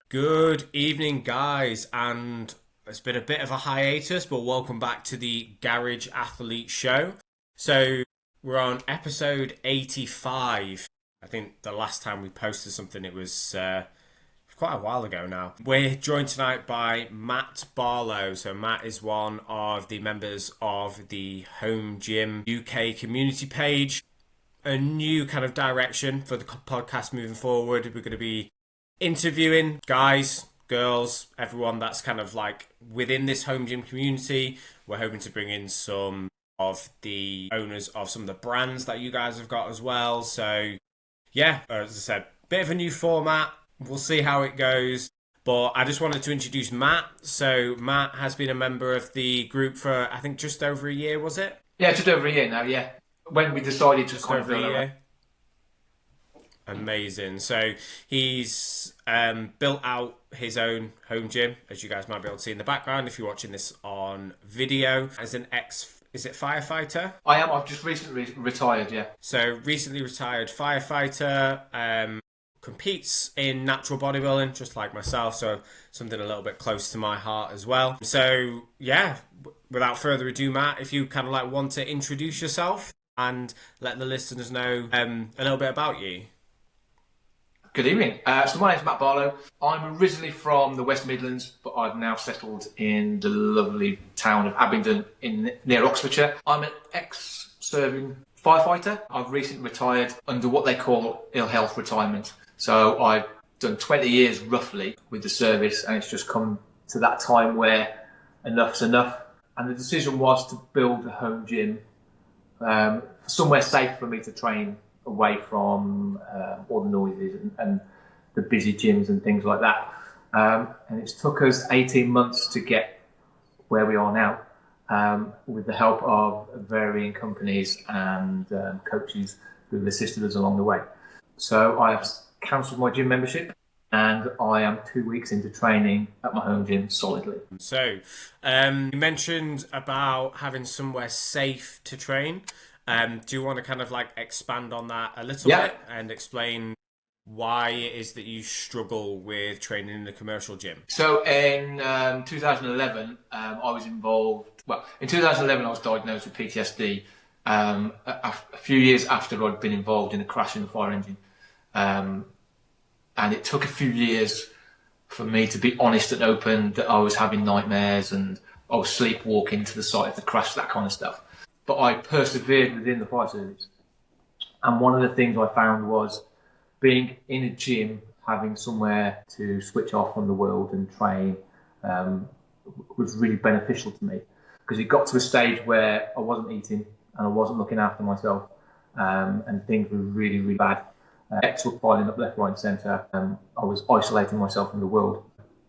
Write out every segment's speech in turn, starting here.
Good evening, guys, and it's been a bit of a hiatus, but welcome back to the Garage Athlete Show. So, we're on episode 85. I think the last time we posted something, it was quite a while ago now. We're joined tonight by Mat Barlow. So, Matt is one of the members of the Home Gym UK community page. A new kind of direction for the podcast moving forward. We're going to be interviewing guys, girls, everyone that's kind of like within this home gym community. We're hoping to bring in some of the owners of some of the brands that you guys have got as well. So yeah, as I said, bit of a new format. We'll see how it goes. But I just wanted to introduce Matt. So Matt has been a member of the group for, I think, just over a year, was it? Yeah, just over a year now, yeah. When we decided to just kind over of a year. Amazing. So he's built out his own home gym, as you guys might be able to see in the background if you're watching this on video. As an is it firefighter? I am. I've just recently retired, yeah. So recently retired firefighter, competes in natural bodybuilding, just like myself. So something a little bit close to my heart as well. So yeah, without further ado, Matt, if you kind of like want to introduce yourself and let the listeners know a little bit about you. Good evening. So my name's Mat Barlow. I'm originally from the West Midlands, but I've now settled in the lovely town of Abingdon near Oxfordshire. I'm an ex-serving firefighter. I've recently retired under what they call ill health retirement. So I've done 20 years roughly with the service, and it's just come to that time where enough's enough. And the decision was to build a home gym, somewhere safe for me to train away from all the noises and the busy gyms and things like that. And it's took us 18 months to get where we are now, with the help of varying companies and coaches who have assisted us along the way. So I have cancelled my gym membership, and I am 2 weeks into training at my home gym solidly. So you mentioned about having somewhere safe to train. Do you want to kind of like expand on that a little bit and explain why it is that you struggle with training in the commercial gym? So in 2011, I was involved. Well, in 2011, I was diagnosed with PTSD. A few years after I'd been involved in a crash in a fire engine, and it took a few years for me to be honest and open that I was having nightmares and I was sleepwalking to the site of the crash, that kind of stuff. But I persevered within the fire service. And one of the things I found was being in a gym, having somewhere to switch off from the world and train, was really beneficial to me. Because it got to a stage where I wasn't eating and I wasn't looking after myself, and things were really, really bad. Debts were piling up left, right and centre. I was isolating myself from the world.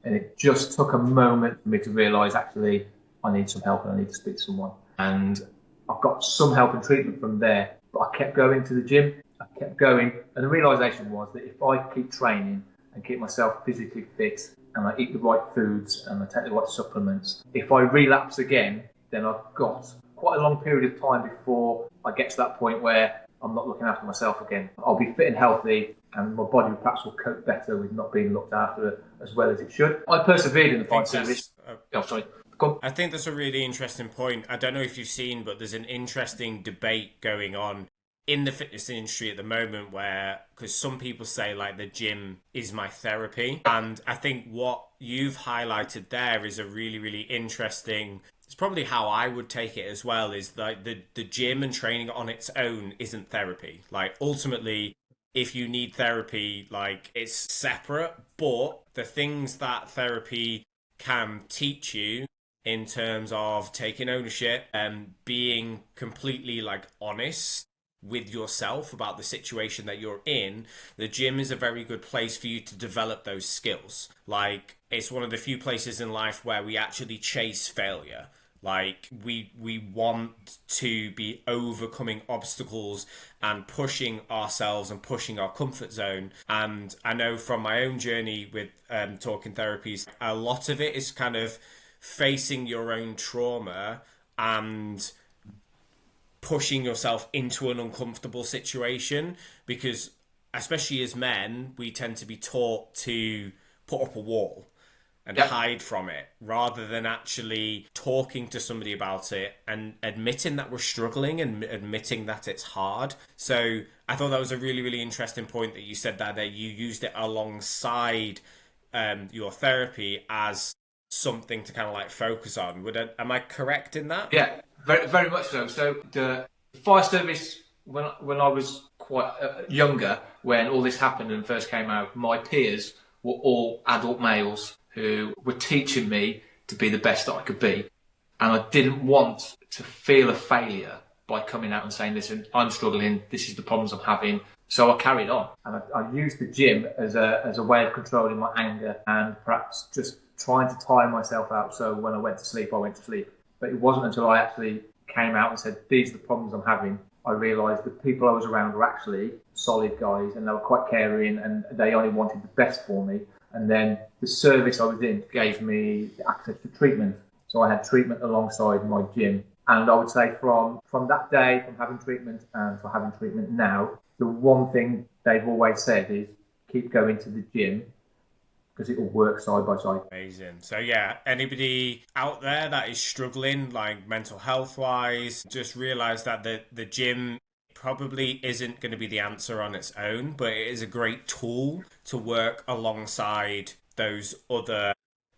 And it just took a moment for me to realise, actually, I need some help and I need to speak to someone. And I've got some help and treatment from there, but I kept going to the gym. I kept going, and the realisation was that if I keep training and keep myself physically fit, and I eat the right foods and I take the right supplements, if I relapse again, then I've got quite a long period of time before I get to that point where I'm not looking after myself again. I'll be fit and healthy, and my body perhaps will cope better with not being looked after as well as it should. I persevered in the fire service. I think that's a really interesting point. I don't know if you've seen, but there's an interesting debate going on in the fitness industry at the moment where, because some people say like the gym is my therapy. And I think what you've highlighted there is a really, really interesting, it's probably how I would take it as well, is like the gym and training on its own isn't therapy. Like ultimately, if you need therapy, like it's separate, but the things that therapy can teach you in terms of taking ownership and being completely like honest with yourself about the situation that you're in, the gym is a very good place for you to develop those skills. Like it's one of the few places in life where we actually chase failure. Like we want to be overcoming obstacles and pushing ourselves and pushing our comfort zone. And I know from my own journey with talking therapies, a lot of it is kind of facing your own trauma and pushing yourself into an uncomfortable situation, because especially as men, we tend to be taught to put up a wall and hide from it, rather than actually talking to somebody about it and admitting that we're struggling and admitting that it's hard. So I thought that was a really, really interesting point that you said that you used it alongside your therapy as something to kind of like focus on. Am I correct in that? Yeah, very, very much so. So the fire service, when I was quite younger, when all this happened and first came out, my peers were all adult males who were teaching me to be the best that I could be. And I didn't want to feel a failure by coming out and saying, listen, I'm struggling, this is the problems I'm having. So I carried on. And I used the gym as a way of controlling my anger and perhaps just trying to tire myself out so when I went to sleep, I went to sleep. But it wasn't until I actually came out and said, these are the problems I'm having, I realised the people I was around were actually solid guys and they were quite caring and they only wanted the best for me. And then the service I was in gave me access to treatment. So I had treatment alongside my gym. And I would say from that day, from having treatment and for having treatment now, the one thing they've always said is keep going to the gym because it will work side by side. Amazing. So yeah, anybody out there that is struggling, like mental health wise, just realise that the gym probably isn't going to be the answer on its own, but it is a great tool to work alongside those other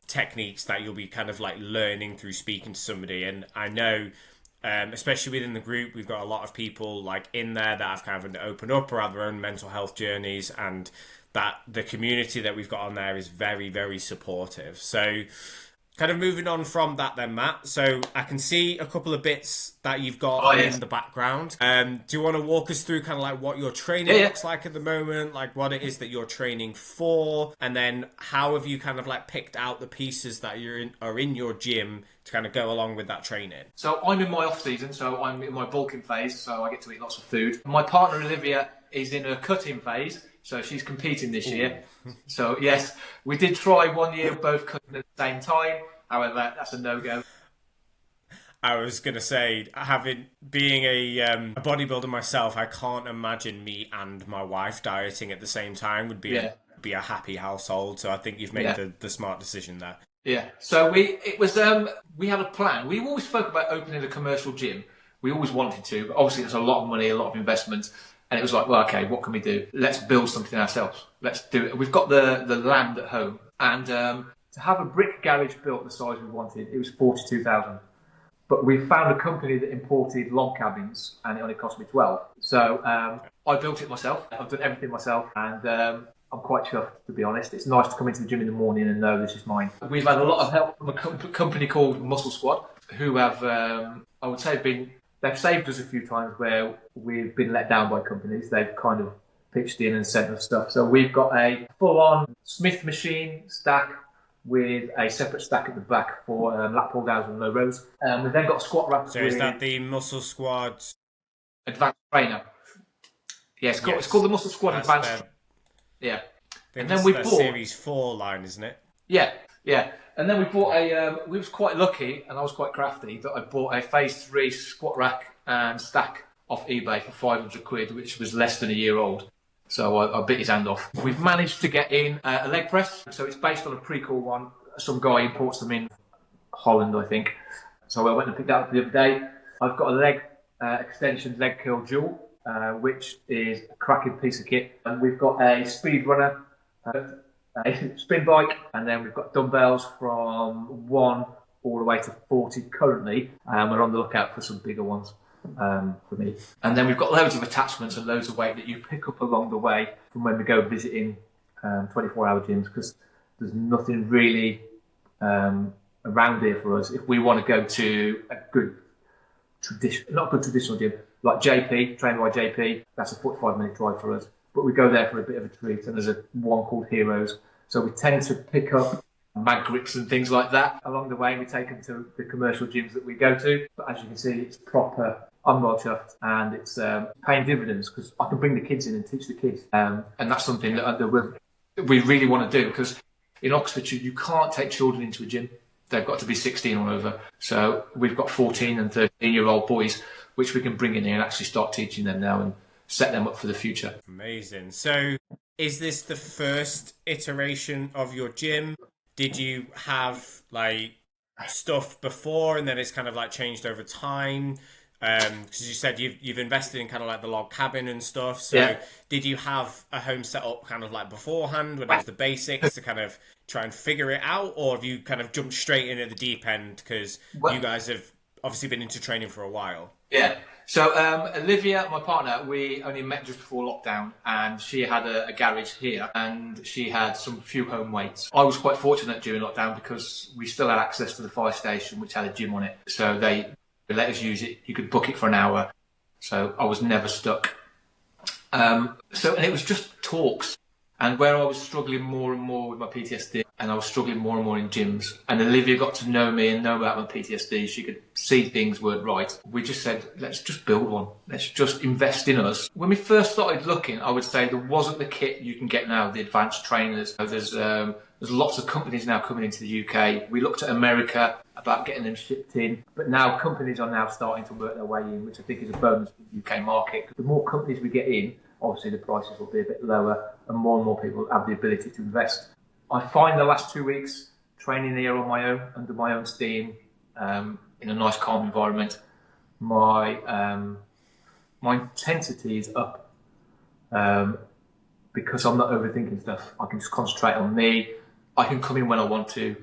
techniques that you'll be kind of like learning through speaking to somebody. And I know, especially within the group, we've got a lot of people like in there that have kind of opened up or have their own mental health journeys, and that the community that we've got on there is very, very supportive. So kind of moving on from that then, Matt. So I can see a couple of bits that you've got in the background. Do you want to walk us through kind of like what your training looks like at the moment, like what it is that you're training for, and then how have you kind of like picked out the pieces that are in your gym to kind of go along with that training? So I'm in my off season, so I'm in my bulking phase, so I get to eat lots of food. My partner Olivia is in her cutting phase, so she's competing this year. So yes, we did try one year both cutting at the same time. However, that's a no-go. I was going to say, being a bodybuilder myself, I can't imagine me and my wife dieting at the same time would be a happy household. So I think you've made the smart decision there. Yeah. So we had a plan. We always spoke about opening a commercial gym. We always wanted to, but obviously it's a lot of money, a lot of investment. And it was like, well, okay, what can we do? Let's build something ourselves. Let's do it. We've got the land at home. And to have a brick garage built the size we wanted, it was $42,000. But we found a company that imported log cabins, and it only cost me 12. So I built it myself. I've done everything myself, and I'm quite chuffed, to be honest. It's nice to come into the gym in the morning and know this is mine. We've had a lot of help from a company called Muscle Squad, who have, I would say, they've saved us a few times where we've been let down by companies. They've kind of pitched in and sent us stuff. So we've got a full-on Smith machine stack with a separate stack at the back for lat pull downs and low rows. We've then got a squat rack. So is that the Muscle Squad Advanced Trainer? Yeah, it's called the Muscle Squad Advanced. Yeah. And then we bought Series 4 line, isn't it? Yeah. And then we bought we was quite lucky, and I was quite crafty, that I bought a Phase 3 squat rack and stack off eBay for 500 quid, which was less than a year old. So I bit his hand off. We've managed to get in a leg press. So it's based on a pre-cool one. Some guy imports them in Holland, I think. So I went and picked that up the other day. I've got a leg extension leg curl dual, which is a cracking piece of kit. And we've got a speed runner, a spin bike, and then we've got dumbbells from 1 all the way to 40 currently. We're on the lookout for some bigger ones. For me. And then we've got loads of attachments and loads of weight that you pick up along the way from when we go visiting 24-hour gyms, because there's nothing really around here for us if we want to go to a good traditional gym like JP, trained by JP. That's a 45-minute drive for us, but we go there for a bit of a treat. And there's one called Heroes, so we tend to pick up mag grips and things like that along the way. We take them to the commercial gyms that we go to, but as you can see, it's proper. I'm well chuffed, and it's paying dividends because I can bring the kids in and teach the kids, and that's something that we really want to do, because in Oxfordshire you can't take children into a gym. They've got to be 16 or over. So we've got 14 and 13-year-old boys which we can bring in here and actually start teaching them now and set them up for the future. Amazing. So is this the first iteration of your gym? Did you have like stuff before and then it's kind of like changed over time? Because you said you've invested in kind of like the log cabin and stuff. So Yeah. did you have a home set up kind of like beforehand when it was the basics to kind of try and figure it out, or have you kind of jumped straight in at the deep end because you Well, guys have obviously been into training for a while? yeah. So Olivia, my partner, we only met just before lockdown, and she had a garage here, and she had some few home weights. I was quite fortunate during lockdown because we still had access to the fire station, which had a gym on it. So they let us use it. You could book it for an hour. So I was never stuck. And it was just talks. And where I was struggling more and more with my PTSD, and I was struggling more and more in gyms, and Olivia got to know me and know about my PTSD, she could see things weren't right. We just said, let's just build one. Let's just invest in us. When we first started looking, I would say there wasn't the kit you can get now, the advanced trainers. There's lots of companies now coming into the UK. We looked at America about getting them shipped in, but now companies are now starting to work their way in, which I think is a bonus for the UK market. The more companies we get in, obviously the prices will be a bit lower and more people have the ability to invest. I find the last 2 weeks training here on my own, under my own steam, in a nice calm environment, my intensity is up because I'm not overthinking stuff. I can just concentrate on me. I can come in when I want to.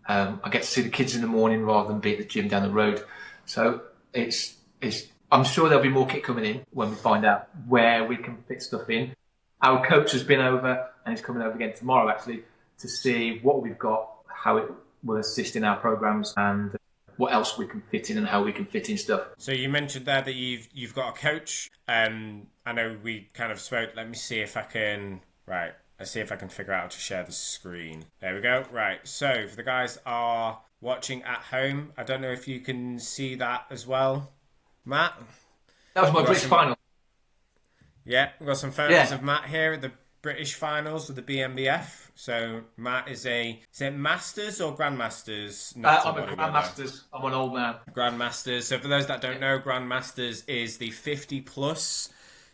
I get to see the kids in the morning rather than be at the gym down the road. So I'm sure there'll be more kit coming in when we find out where we can fit stuff in. Our coach has been over and he's coming over again tomorrow actually to see what we've got, how it will assist in our programs, and what else we can fit in and how we can fit in stuff. So you mentioned there that you've got a coach. I know we kind of spoke. Let me see if I can. Right. Let's see if I can figure out how to share the screen. There we go. Right. So for the guys are watching at home, I don't know if you can see that as well. Matt? That was my British final. Yeah, we've got some photos of Matt here at the British finals with the BMBF. So Matt is it Masters or Grandmasters? I'm a Grandmasters. I'm an old man. Grandmasters. So for those that don't know, Grandmasters is the 50 plus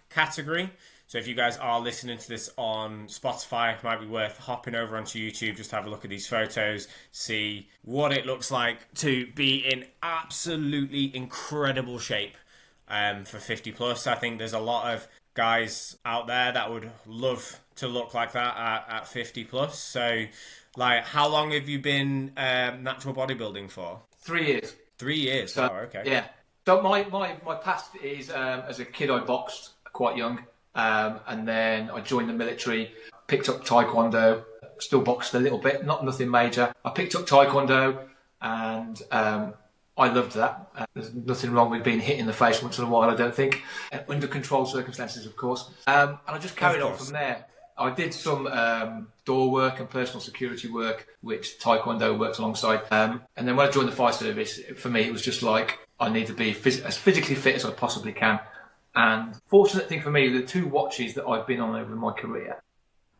category. So if you guys are listening to this on Spotify, it might be worth hopping over onto YouTube just to have a look at these photos, see what it looks like to be in absolutely incredible shape for 50 plus. I think there's a lot of guys out there that would love to look like that at 50 plus. So, like, how long have you been natural bodybuilding for? 3 years. 3 years. So, oh, okay. Yeah. So my past is as a kid I boxed quite young. And then I joined the military, picked up Taekwondo, still boxed a little bit, nothing major. I picked up Taekwondo and I loved that. There's nothing wrong with being hit in the face once in a while, I don't think. Under controlled circumstances, of course. And I just carried on from there. I did some door work and personal security work, which Taekwondo works alongside. And then when I joined the fire service, for me, it was just like, I need to be as physically fit as I possibly can. And fortunate thing for me, the 2 watches that I've been on over my career,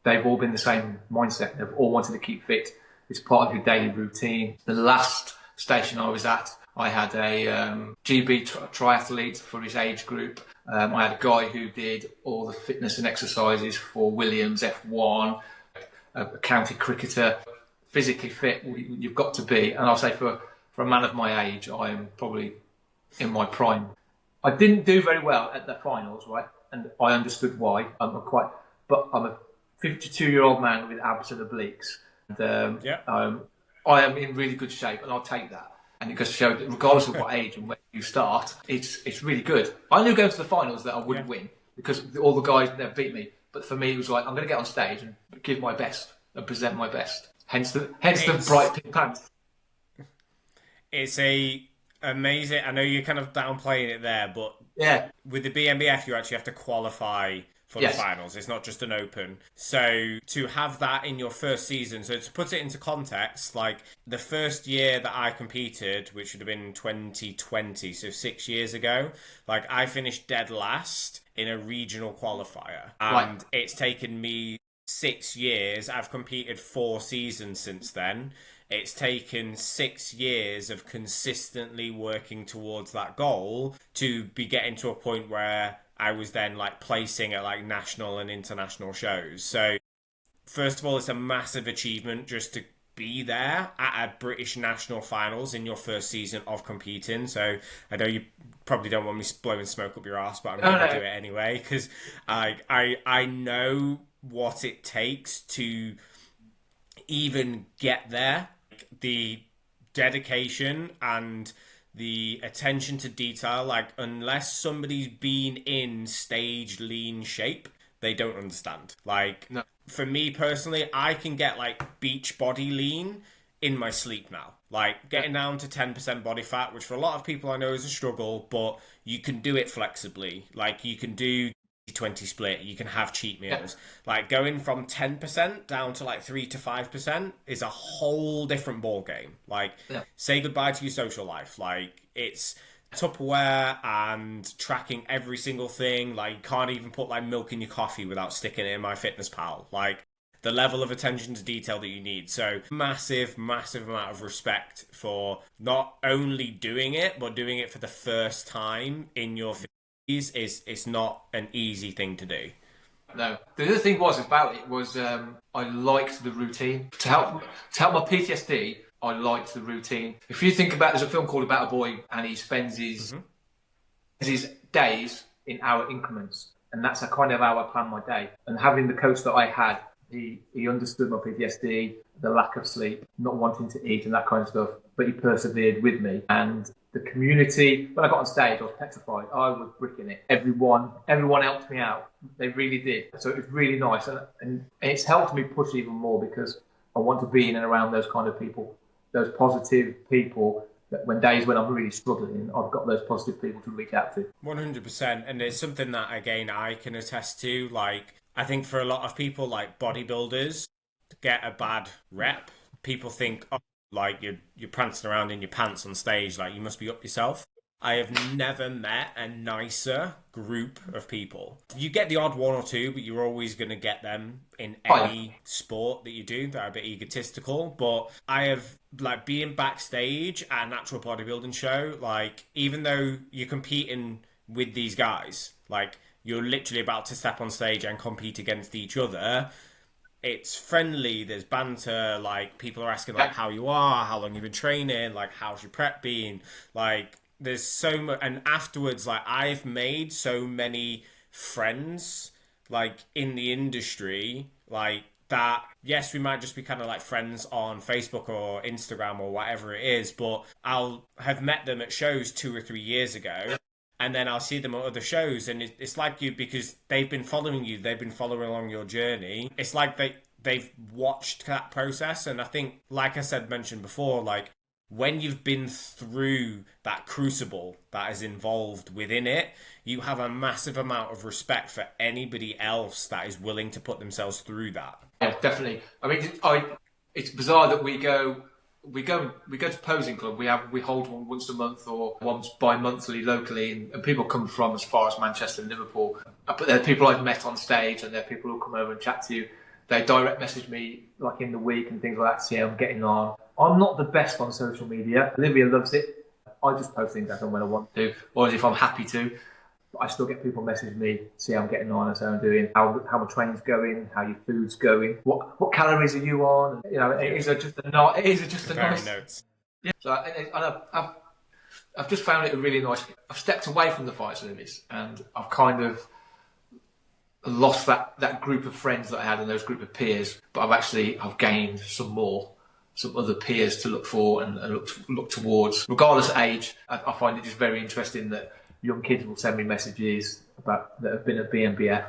they've all been the same mindset. They've all wanted to keep fit. It's part of your daily routine. The last station I was at, I had a GB triathlete for his age group. I had a guy who did all the fitness and exercises for Williams F1, a county cricketer. Physically fit, you've got to be. And I'll say for a man of my age, I am probably in my prime. I didn't do very well at the finals, right? And I understood why. I'm a 52-year-old man with abs and obliques. And, I am in really good shape, and I'll take that. And it goes to show that regardless of what age and when you start, it's really good. I knew going to the finals that I wouldn't win because all the guys never beat me. But for me, it was like, I'm going to get on stage and give my best and present my best. Hence the bright pink pants. It's amazing. I know you're kind of downplaying it there, but with the BMBF, you actually have to qualify for the finals. It's not just an open. So to have that in your first season, so to put it into context, like the first year that I competed, which would have been 2020, so 6 years ago, like I finished dead last in a regional qualifier. And it's taken me 6 years. I've competed 4 seasons since then. It's taken 6 years of consistently working towards that goal to be getting to a point where I was then like placing at like national and international shows. So first of all, it's a massive achievement just to be there at a British national finals in your first season of competing. So I know you probably don't want me blowing smoke up your ass, but I'm going to do it anyway because I know what it takes to even get there. The dedication and the attention to detail, like unless somebody's been in stage lean shape, they don't understand. Like no. For me personally, I can get like beach body lean in my sleep now. Like getting down to 10% body fat, which for a lot of people I know is a struggle, but you can do it flexibly. Like you can do 20 split, you can have cheat meals. Like going from 10% down to like 3 to 5% is a whole different ball game. Like say goodbye to your social life. Like it's Tupperware and tracking every single thing. Like you can't even put like milk in your coffee without sticking it in MyFitnessPal. Like the level of attention to detail that you need. So massive amount of respect for not only doing it, but doing it for the first time in your is not an easy thing to do. No. The other thing about it was I liked the routine. To help my PTSD, I liked the routine. If you think about, there's a film called About a Boy, and he spends his days in hour increments, and that's kind of how I plan my day. And having the coach that I had, he understood my PTSD, the lack of sleep, not wanting to eat, and that kind of stuff. But he persevered with me, and the community. When I got on stage, I was petrified. I was bricking it. Everyone helped me out. They really did. So it was really nice, and it's helped me push even more because I want to be in and around those kind of people, those positive people. That when I'm really struggling, I've got those positive people to reach out to. 100%, and it's something that again I can attest to. Like I think for a lot of people, like bodybuilders, get a bad rep. People think, oh, like you're prancing around in your pants on stage, like you must be up yourself. I have never met a nicer group of people. You get the odd one or two, but you're always going to get them in any sport that you do that are a bit egotistical. But I have, like, being backstage at a natural bodybuilding show, like, even though you're competing with these guys, like, you're literally about to step on stage and compete against each other. It's friendly, there's banter, like, people are asking, like, how you are, how long you've been training, like, how's your prep been, like, there's so much, and afterwards, like, I've made so many friends, like, in the industry, like, that, yes, we might just be kind of, like, friends on Facebook or Instagram or whatever it is, but I'll have met them at shows 2 or 3 years ago, and then I'll see them at other shows, and it's like you, because they've been following you, they've been following along your journey. It's like they've watched that process, and I think, like I mentioned before, like, when you've been through that crucible that is involved within it, you have a massive amount of respect for anybody else that is willing to put themselves through that. Yeah, definitely. I mean, it's bizarre that we go to posing club. We hold one once a month or once bi-monthly locally, and people come from as far as Manchester and Liverpool. But there are people I've met on stage, and there are people who come over and chat to you. They direct message me like in the week and things like that to see how I'm getting on. I'm not the best on social media. Olivia loves it. I just post things as and when I want to, or as if I'm happy to. But I still get people message me, see how I'm getting on, and how I'm doing, how my training's going, how your food's going, what calories are you on? You know, it is just a nice notes. Yeah. So I've just found it a really nice. I've stepped away from the fight service, and I've kind of lost that group of friends that I had and those group of peers. But I've gained some other peers to look for and look towards, regardless of age. I find it just very interesting that young kids will send me messages that have been at BMBF,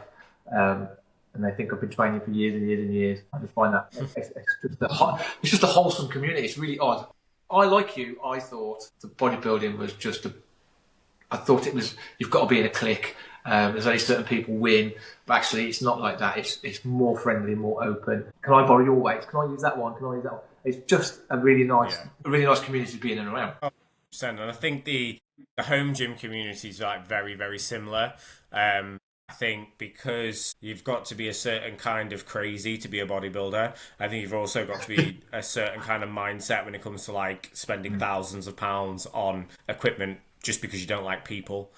and they think I've been training for years and years and years. I just find that it's just a wholesome community. It's really odd. I, like you, I thought the bodybuilding was I thought it was, you've got to be in a clique. There's only certain people win, but actually it's not like that. It's more friendly, more open. Can I borrow your weights? Can I use that one? Can I use that one? It's just a really nice community to be in and around. 100%. And I think the home gym community is like very, very similar. I think because you've got to be a certain kind of crazy to be a bodybuilder. I think you've also got to be a certain kind of mindset when it comes to like spending thousands of pounds on equipment just because you don't like people.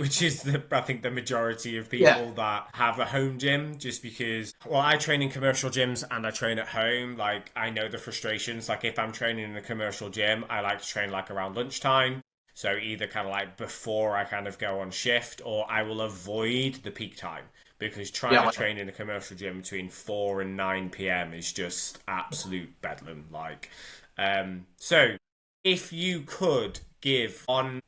which is I think the majority of people that have a home gym, just because, well, I train in commercial gyms and I train at home. Like, I know the frustrations. Like, if I'm training in a commercial gym, I like to train like around lunchtime. So either kind of like before I kind of go on shift, or I will avoid the peak time, because trying to train in a commercial gym between 4 and 9 p.m. is just absolute bedlam. Like, so if you could give on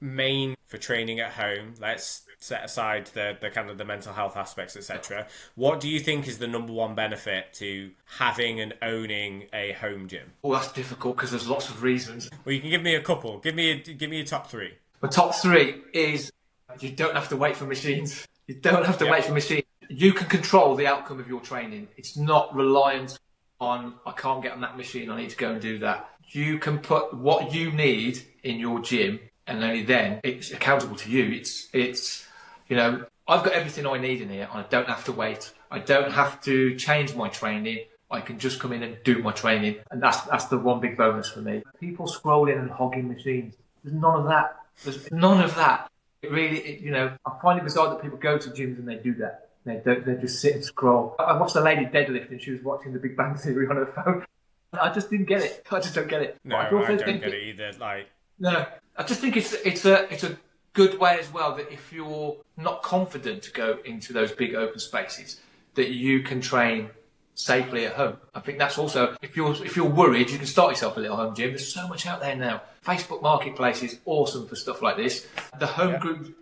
main for training at home, let's set aside the kind of the mental health aspects, etc., what do you think is the number one benefit to having and owning a home gym? Well, that's difficult because there's lots of reasons. Well, you can give me a couple. Give me a top three. The top three is you don't have to wait for machines. You don't have to wait for machines. You can control the outcome of your training. It's not reliant on, I can't get on that machine, I need to go and do that. You can put what you need in your gym, and only then it's accountable to you. It's you know, I've got everything I need in here, and I don't have to wait. I don't have to change my training. I can just come in and do my training, and that's the one big bonus for me. People scrolling and hogging machines. There's none of that. There's none of that. It really, you know, I find it bizarre that people go to gyms and they do that. They just sit and scroll. I watched a lady deadlift and she was watching The Big Bang Theory on her phone. I just didn't get it. I just don't get it. No, I don't get it either. Like, no, I just think it's a good way as well that if you're not confident to go into those big open spaces, that you can train safely at home. I think that's also, if you're worried, you can start yourself a little home gym. There's so much out there now. Facebook Marketplace is awesome for stuff like this. The home group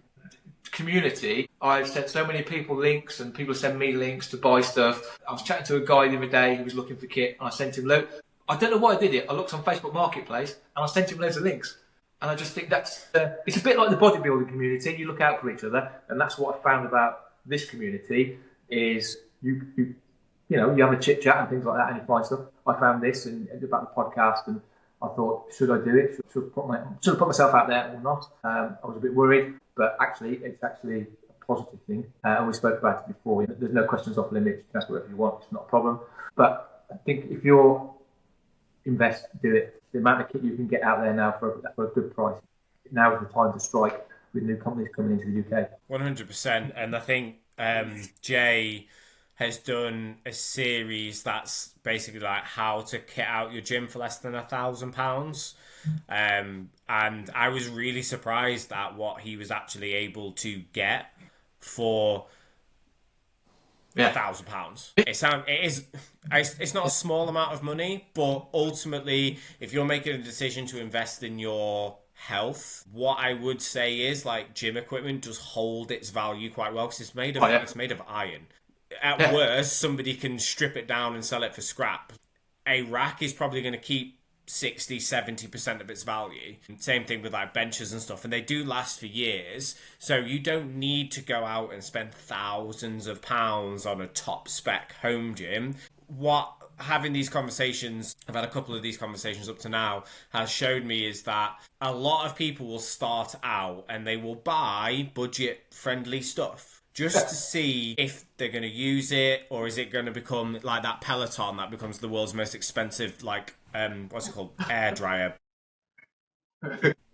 community, I've sent so many people links, and people send me links to buy stuff. I was chatting to a guy the other day who was looking for kit, and I sent him I don't know why I did it. I looked on Facebook Marketplace and I sent him loads of links. And I just think that's it's a bit like the bodybuilding community. You look out for each other, and that's what I found about this community is you have a chit chat and things like that, and you find stuff. I found this and about the podcast, and I thought, should I do it? Should I put myself out there or not? I was a bit worried, but actually, it's actually a positive thing. And we spoke about it before. There's no questions off limits. You can ask whatever you want. It's not a problem. But I think if you're invest, do it. The amount of kit you can get out there now for a good price. Now is the time to strike with new companies coming into the UK. 100%. And I think Jay has done a series that's basically like how to kit out your gym for less than £1,000. And I was really surprised at what he was actually able to get for £1,000. It's not a small amount of money, but ultimately, if you're making a decision to invest in your health, what I would say is like gym equipment does hold its value quite well because it's made of iron. At worst, somebody can strip it down and sell it for scrap. A rack is probably going to keep 60-70% of its value. Same thing with like benches and stuff, and they do last for years, so you don't need to go out and spend thousands of pounds on a top spec home gym. Having these conversations, I've had a couple of these conversations up to now, has showed me is that a lot of people will start out and they will buy budget friendly stuff just to see if they're going to use it, or is it going to become like that Peloton that becomes the world's most expensive, like, what's it called? Air dryer.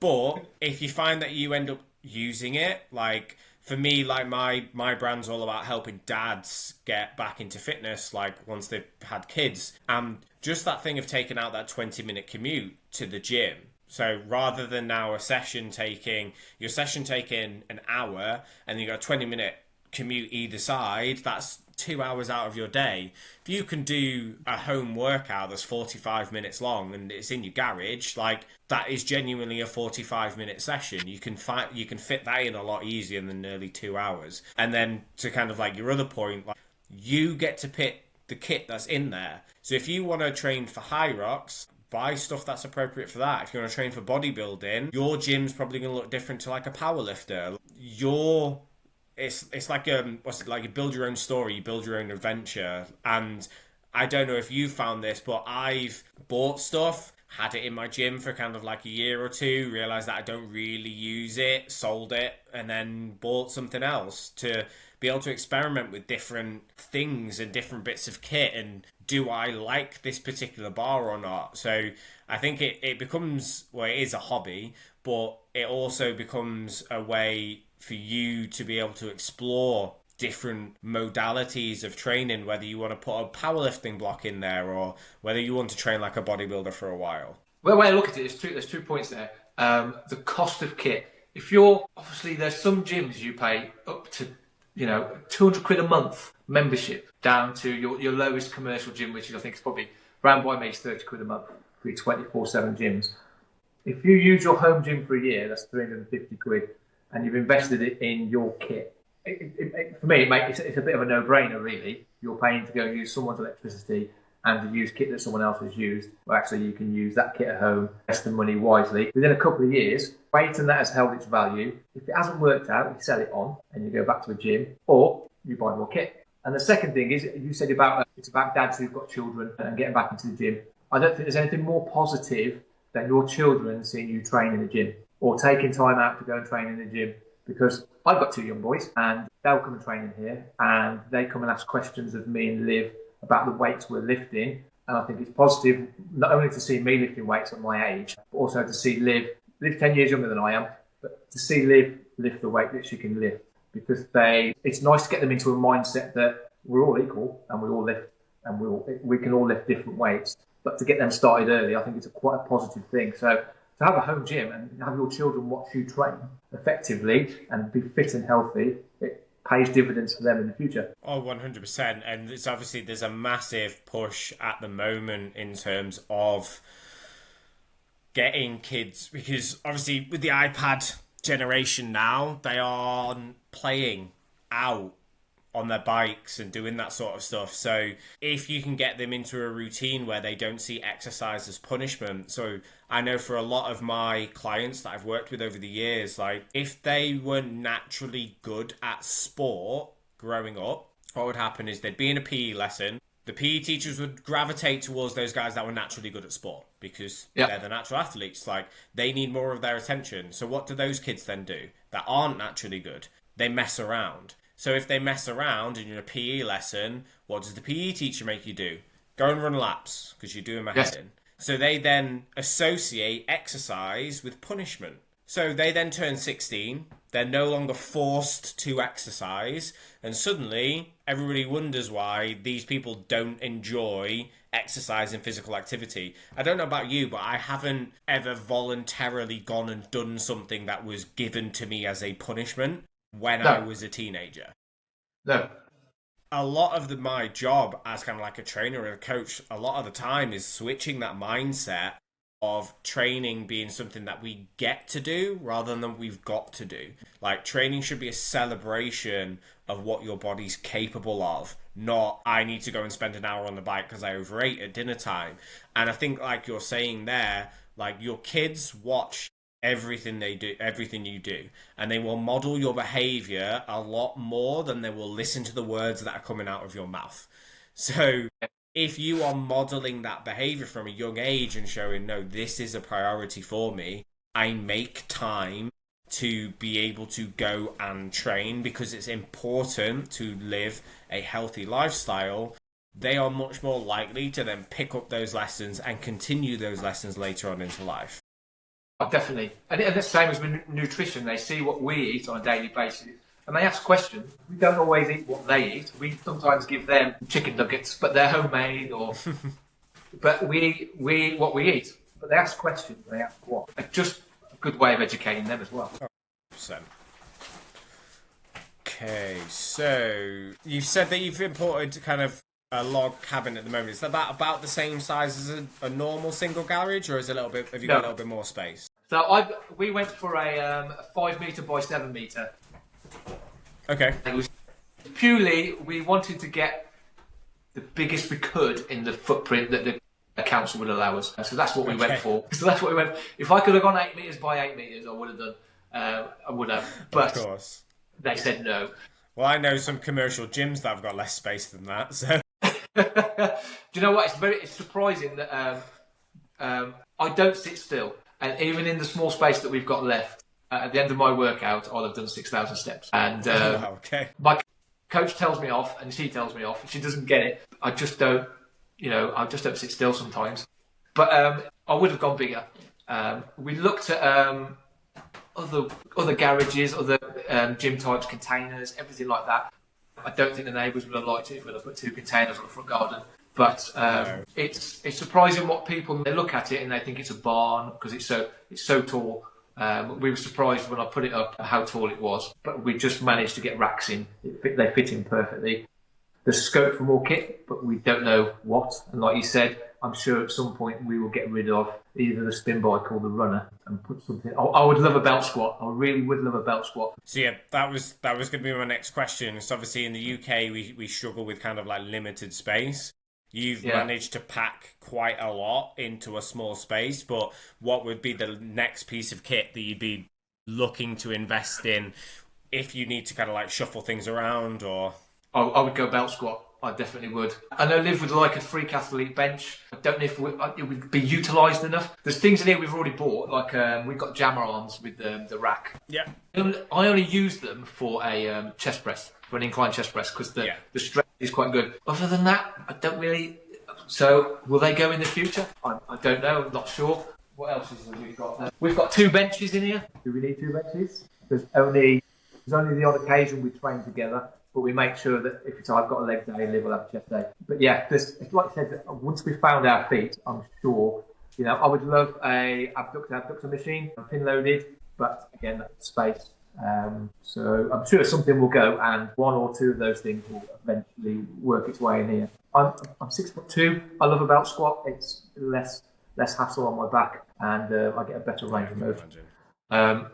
But if you find that you end up using it, like for me, like my brand's all about helping dads get back into fitness, like once they've had kids. And just that thing of taking out that 20-minute commute to the gym. So rather than now your session taking an hour and you got a 20-minute commute either side, that's 2 hours out of your day. If you can do a home workout that's 45 minutes long and it's in your garage, like that is genuinely a 45-minute session. You can fit that in a lot easier than nearly 2 hours. And then to kind of like your other point, like you get to pick the kit that's in there. So if you want to train for high rocks, buy stuff that's appropriate for that. If you want to train for bodybuilding, your gym's probably going to look different to like a power lifter. It's like you build your own story, you build your own adventure. And I don't know if you found this, but I've bought stuff, had it in my gym for kind of like a year or two, realised that I don't really use it, sold it, and then bought something else to be able to experiment with different things and different bits of kit and do I like this particular bar or not? So I think it becomes, well, it is a hobby, but it also becomes a way for you to be able to explore different modalities of training, whether you want to put a powerlifting block in there or whether you want to train like a bodybuilder for a while. Well, when I look at it, there's 2 points there. The cost of kit. If you're, obviously, there's some gyms you pay up to, 200 quid a month membership, down to your lowest commercial gym, which is, I think, is probably around by me, is 30 quid a month for your 24/7 gyms. If you use your home gym for a year, that's 350 quid, and you've invested it in your kit. For me, it's a bit of a no-brainer, really. You're paying to go use someone's electricity and to use kit that someone else has used. Well, actually, you can use that kit at home, invest the money wisely. Within a couple of years, wait and that has held its value. If it hasn't worked out, you sell it on and you go back to a gym, or you buy more kit. And the second thing is, you said it's about dads who've got children and getting back into the gym. I don't think there's anything more positive than your children seeing you train in the gym or taking time out to go and train in the gym. Because I've got 2 young boys and they'll come and train in here and they come and ask questions of me and Liv about the weights we're lifting. And I think it's positive not only to see me lifting weights at my age, but also to see Liv 10 years younger than I am, but to see Liv lift the weight that she can lift. Because it's nice to get them into a mindset that we're all equal and we all lift and we can all lift different weights. But to get them started early, I think it's quite a positive thing. So to have a home gym and have your children watch you train effectively and be fit and healthy, it pays dividends for them in the future. Oh, 100%. And it's obviously, there's a massive push at the moment in terms of getting kids, because obviously with the iPad generation now, they are playing out on their bikes and doing that sort of stuff. So if you can get them into a routine where they don't see exercise as punishment. So I know for a lot of my clients that I've worked with over the years, like if they weren't naturally good at sport growing up, what would happen is they'd be in a PE lesson. The PE teachers would gravitate towards those guys that were naturally good at sport because they're the natural athletes. Like they need more of their attention. So what do those kids then do that aren't naturally good? They mess around. So if they mess around in your PE lesson, what does the PE teacher make you do? Go and run laps because you're doing my head in. So they then associate exercise with punishment. So they then turn 16. They're no longer forced to exercise. And suddenly everybody wonders why these people don't enjoy exercise and physical activity. I don't know about you, but I haven't ever voluntarily gone and done something that was given to me as a punishment when I was a teenager. No. A lot of my job as kind of like a trainer or a coach, a lot of the time is switching that mindset of training being something that we get to do rather than we've got to do. Like training should be a celebration of what your body's capable of, not I need to go and spend an hour on the bike because I overate at dinner time. And I think like you're saying there, like your kids watch everything they do, everything you do, and they will model your behavior a lot more than they will listen to the words that are coming out of your mouth. So if you are modeling that behavior from a young age and showing, no, this is a priority for me, I make time to be able to go and train because it's important to live a healthy lifestyle, they are much more likely to then pick up those lessons and continue those lessons later on into life. Oh, definitely. And the same as with nutrition. They see what we eat on a daily basis and they ask questions. We don't always eat what they eat. We sometimes give them chicken nuggets, but they're homemade, or but we eat what we eat. But they ask questions. They ask what. It's just a good way of educating them as well. 100%. Okay, so you've said that you've imported kind of a log cabin at the moment. Is that about the same size as a normal single garage, or is it a little bit? Have you got a little bit more space? So we went for a 5 metre by 7 metre. Okay. It was purely we wanted to get the biggest we could in the footprint that the council would allow us. So that's what we went for. So that's what we went. If I could have gone 8 metres by 8 metres, I would have done. I would have. But of course, they said no. Well, I know some commercial gyms that have got less space than that. So. Do you know what? It's surprising that I don't sit still, and even in the small space that we've got left, at the end of my workout, I'll have done 6,000 steps. And okay. My coach tells me off, and she tells me off. She doesn't get it. I just don't I just don't sit still sometimes. But I would have gone bigger. We looked at other garages, other gym types, containers, everything like that. I don't think the neighbours would have liked it if we'd have put 2 containers on the front garden. But it's surprising what people, they look at it and they think it's a barn because it's so tall. We were surprised when I put it up how tall it was, but we just managed to get racks in. They fit in perfectly. There's scope for more kit, but we don't know what. And like you said, I'm sure at some point we will get rid of either the spin bike or the runner and put something. I would love a belt squat. I really would love a belt squat. So yeah, that was going to be my next question. So obviously in the UK we struggle with kind of like limited space. You've managed to pack quite a lot into a small space, but what would be the next piece of kit that you'd be looking to invest in if you need to kind of like shuffle things around? Or I would go belt squat. I definitely would. I know Liv would like a freak athlete bench. I don't know if it would be utilised enough. There's things in here we've already bought, like we've got jammer arms with the rack. Yeah. I only use them for a chest press, for an incline chest press, because the strength is quite good. Other than that, I don't really. So will they go in the future? I don't know. I'm not sure. What else is there we've got? We've got 2 benches in here. Do we need 2 benches? There's only the odd occasion we train together. But we make sure that if I've got a leg day, Liv will have a chest day. But yeah, it's like I said, once we found our feet, I'm sure, I would love a abductor machine, pin loaded, but again, that's space. So I'm sure something will go, and 1 or 2 of those things will eventually work its way in here. I'm 6'2". I love a belt squat. It's less hassle on my back, and I get a better range of motion.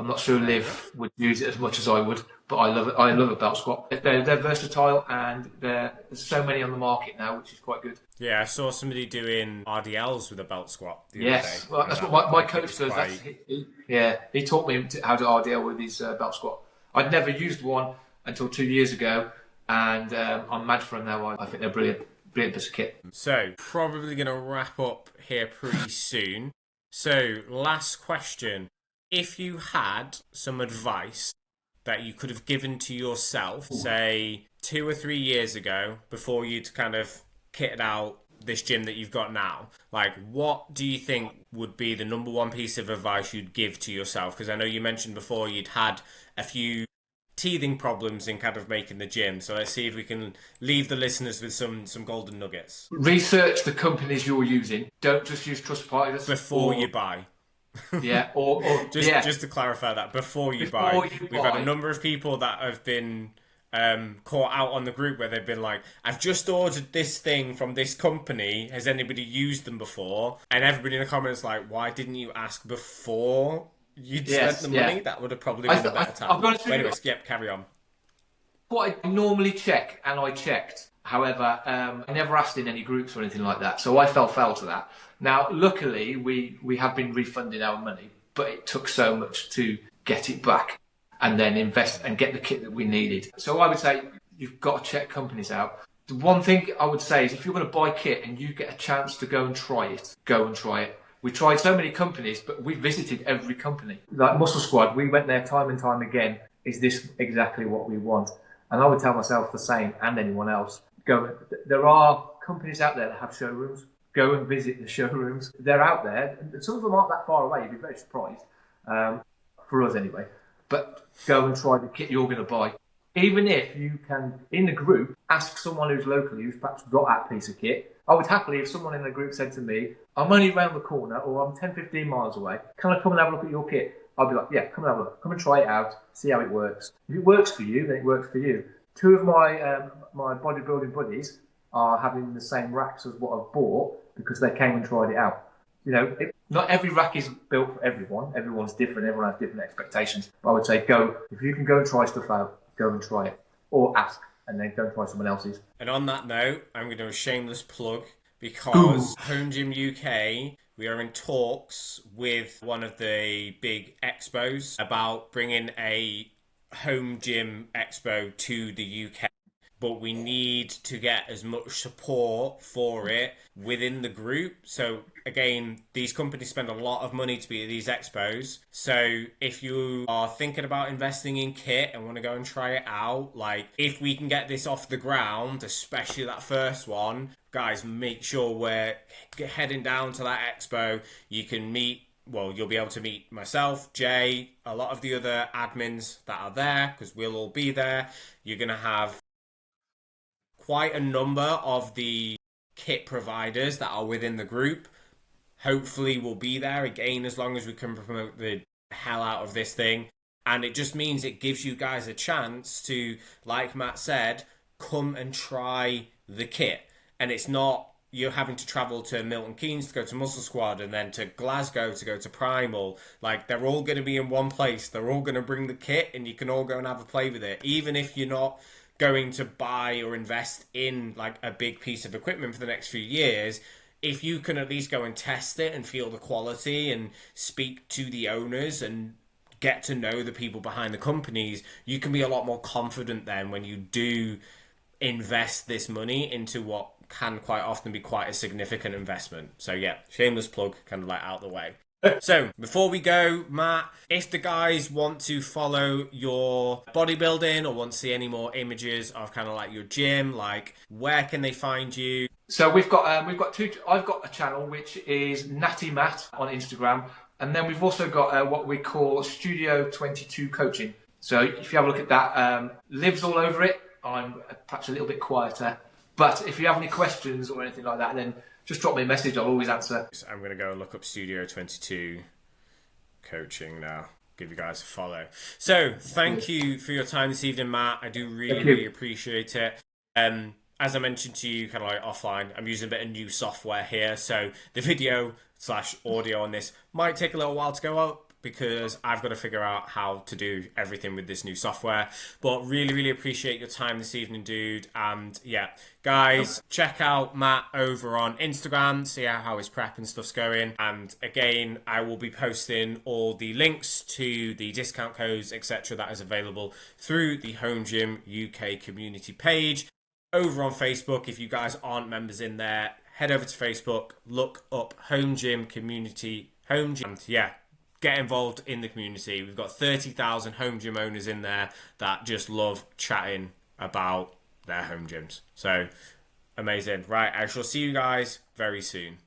I'm not sure Liv would use it as much as I would, but I love it. I love a belt squat. They're versatile, and there's so many on the market now, which is quite good. Yeah, I saw somebody doing RDLs with a belt squat the other day. Well, that's what my coach does. He taught me how to RDL with his belt squat. I'd never used one until 2 years ago, and I'm mad for them now. I think they're brilliant piece of kit. So, probably going to wrap up here pretty soon. So, last question. If you had some advice that you could have given to yourself, say 2 or 3 years ago, before you'd kind of kitted out this gym that you've got now, like what do you think would be the number one piece of advice you'd give to yourself? Because I know you mentioned before you'd had a few teething problems in kind of making the gym. So let's see if we can leave the listeners with some golden nuggets. Research the companies you're using. Don't just use Trustpilot before you buy. Yeah, just to clarify that before you buy. We've had a number of people that have been caught out on the group where they've been like, I've just ordered this thing from this company, has anybody used them before? And everybody in the comments like, why didn't you ask before you'd spent the money? That would have probably been a better time. Anyways, carry on. What I normally check, and I checked, however, I never asked in any groups or anything like that, so I fell foul to that. Now, luckily, we have been refunded our money, but it took so much to get it back and then invest and get the kit that we needed. So I would say you've got to check companies out. The one thing I would say is if you're going to buy kit and you get a chance to go and try it, go and try it. We tried so many companies, but we visited every company. Like Muscle Squad, we went there time and time again. Is this exactly what we want? And I would tell myself the same, and anyone else. There are companies out there that have showrooms. Go and visit the showrooms. They're out there. Some of them aren't that far away. You'd be very surprised. For us anyway. But go and try the kit you're going to buy. Even if you can, in the group, ask someone who's locally, who's perhaps got that piece of kit. I would happily, if someone in the group said to me, I'm only round the corner or I'm 10, 15 miles away, can I come and have a look at your kit? I'll be like, yeah, come and have a look. Come and try it out. See how it works. If it works for you, then it works for you. 2 of my bodybuilding buddies are having the same racks as what I've bought because they came and tried it out. Not every rack is built for everyone. Everyone's different. Everyone has different expectations. But I would say if you can go and try stuff out, go and try it. Or ask, and then go and try someone else's. And on that note, I'm going to do a shameless plug because Home Gym UK, we are in talks with one of the big expos about bringing a home gym expo to the UK. but we need to get as much support for it within the group. So again, these companies spend a lot of money to be at these expos. So if you are thinking about investing in kit and want to go and try it out, like if we can get this off the ground, especially that first one, guys, make sure we're heading down to that expo. You can meet, well, you'll be able to meet myself, Jay, a lot of the other admins that are there, because we'll all be there. You're going to have quite a number of the kit providers that are within the group. Hopefully we'll be there again, as long as we can promote the hell out of this thing. And it just means it gives you guys a chance to, like Matt said, come and try the kit. And it's not you're having to travel to Milton Keynes to go to Muscle Squad and then to Glasgow to go to Primal. Like, they're all going to be in one place. They're all going to bring the kit and you can all go and have a play with it. Even if you're not going to buy or invest in like a big piece of equipment for the next few years, if you can at least go and test it and feel the quality and speak to the owners and get to know the people behind the companies, you can be a lot more confident then when you do invest this money into what can quite often be quite a significant investment. So yeah, shameless plug, kind of like out the way. So, before we go, Matt, if the guys want to follow your bodybuilding or want to see any more images of kind of like your gym, like where can they find you? So we've got two. I've got a channel which is Natty Matt on Instagram, and then we've also got what we call Studio 22 Coaching. So if you have a look at that, Liv's all over it. I'm perhaps a little bit quieter, but if you have any questions or anything like that, then just drop me a message. I'll always answer. I'm going to go look up Studio 22 Coaching now. Give you guys a follow. So, thank you for your time this evening, Matt. I do really appreciate it. As I mentioned to you kind of like offline, I'm using a bit of new software here. So, the video/audio on this might take a little while to go up, because I've got to figure out how to do everything with this new software. But really appreciate your time this evening, dude. And yeah, guys, check out Matt over on Instagram, see how his prep and stuff's going. And again, I will be posting all the links to the discount codes, etc. that is available through the Home Gym UK community page. Over on Facebook, if you guys aren't members in there, head over to Facebook, look up Home Gym Community, Home Gym, and yeah, get involved in the community. We've got 30,000 home gym owners in there that just love chatting about their home gyms. So, amazing. Right, I shall see you guys very soon.